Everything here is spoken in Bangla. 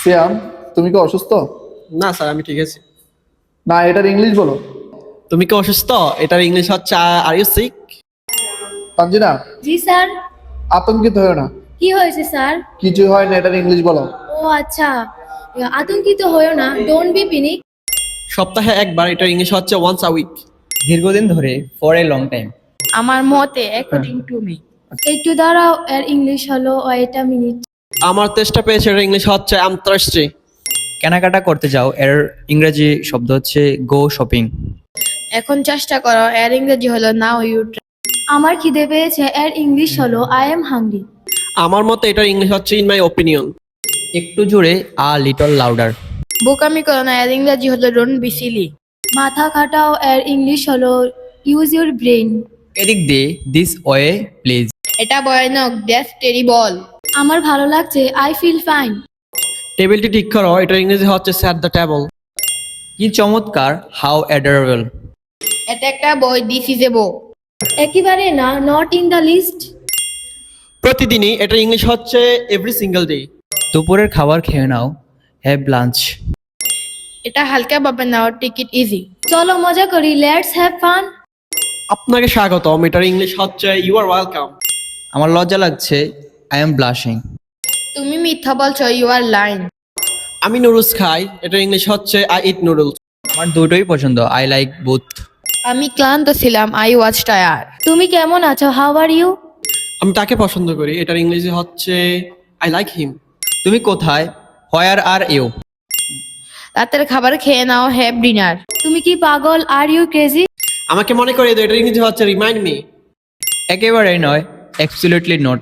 সিয়াম, তুমি কি অসুস্থ? না স্যার, আমি ঠিক আছি। না, এটার ইংলিশ বলো। তুমি কি অসুস্থ? এটার ইংলিশ হচ্ছে are you sick? Tanzina, G sir. আতঙ্কিত হয়েও না। কি হয়েছে স্যার? কিছু হয় না, এটার ইংলিশ বলো। ও আচ্ছা, আতঙ্কিত হয়েও না, ডোন্ট বি পিনিক। সপ্তাহে একবার, এটার ইংলিশ হচ্ছে ওয়ান্স আ উইক। দীর্ঘদিন ধরে, ফর এ লং টাইম। আমার মতে অ্যাকর্ডিং টু মি। একটু দাঁড়াও, এর ইংলিশ হলো ওয়েট আ মিনিট। আমার চেষ্টা পেয়েছে, এটার ইংলিশ হচ্ছে আই এম থার্স্টি। কেনাকাটা করতে যাও, এর ইংরেজি শব্দ হচ্ছে গো শপিং। এখন চেষ্টা করো, এর ইংরেজি হলো নাও ইউ ট্রাই। আমার খিদে পেয়েছে, এর ইংলিশ হলো আই এম হাংরি। আমার মতে এটার ইংলিশ হচ্ছে ইন মাই ওপিনিয়ন। একটু জোরে, আ লিটল লাউডার। বোকামি করো না, এর ইংরেজি হলো ডোন্ট বি সিলি। মাথা খাটাও, এর ইংলিশ হলো ইউজ ইউর ব্রেন। এদিক দিয়ে, দিস ওয়ে প্লিজ। এটা ভয়ানক, দ্যাটস টেরিবল। আমার ভালো লাগছে, আই ফিল ফাইন। টেবিলটি ঠিক করো, এটার ইংরেজি হচ্ছে সেট দ্য টেবল। কি চমৎকার, হাউ অ্যাডোরেবল। এটা একটা বই, দিস ইজ এ বুক। একেবারে না, নট ইন দ্য লিস্ট। প্রতিদিনই, এটার ইংলিশ হচ্ছে এভরি সিঙ্গেল ডে। দুপুরের খাবার খেয়ে নাও, হ্যাভ লাঞ্চ। এটা হালকা ভাবে নাও, টেক ইট ইজি। চলো মজা করি, লেটস হ্যাভ ফান। আপনাকে স্বাগতম, এটার ইংলিশ হচ্ছে ইউ আর ওয়েলকাম। আমার লজ্জা লাগছে, আই এম ব্লাশিং। তুমি মিথ্যা বলছো, ইউ আর লাইন। আমি নুডলস খাই, এটার ইংলিশ হচ্ছে আই ইট নুডলস। আমার দুটোই পছন্দ, আই লাইক বুথ। আমি ক্লান্ত ছিলাম, আই ওয়াজ টায়ার। তুমি কেমন আছো, হাউ আর ইউ? আমি তাকে পছন্দ করি, এটার ইংলিশে হচ্ছে আই লাইক হিম। তুমি কোথায়, হোয়ার আর ইউ? রাতের খাবার খেয়ে নাও, হ্যাভ ডিনার। তুমি কি পাগল, আর ইউ ক্রেজি? আমাকে মনে করে এটার ইংরেজি হচ্ছে রিমাইন্ড মি। একেবারেই নয়, অ্যাবসলিউটলি নট।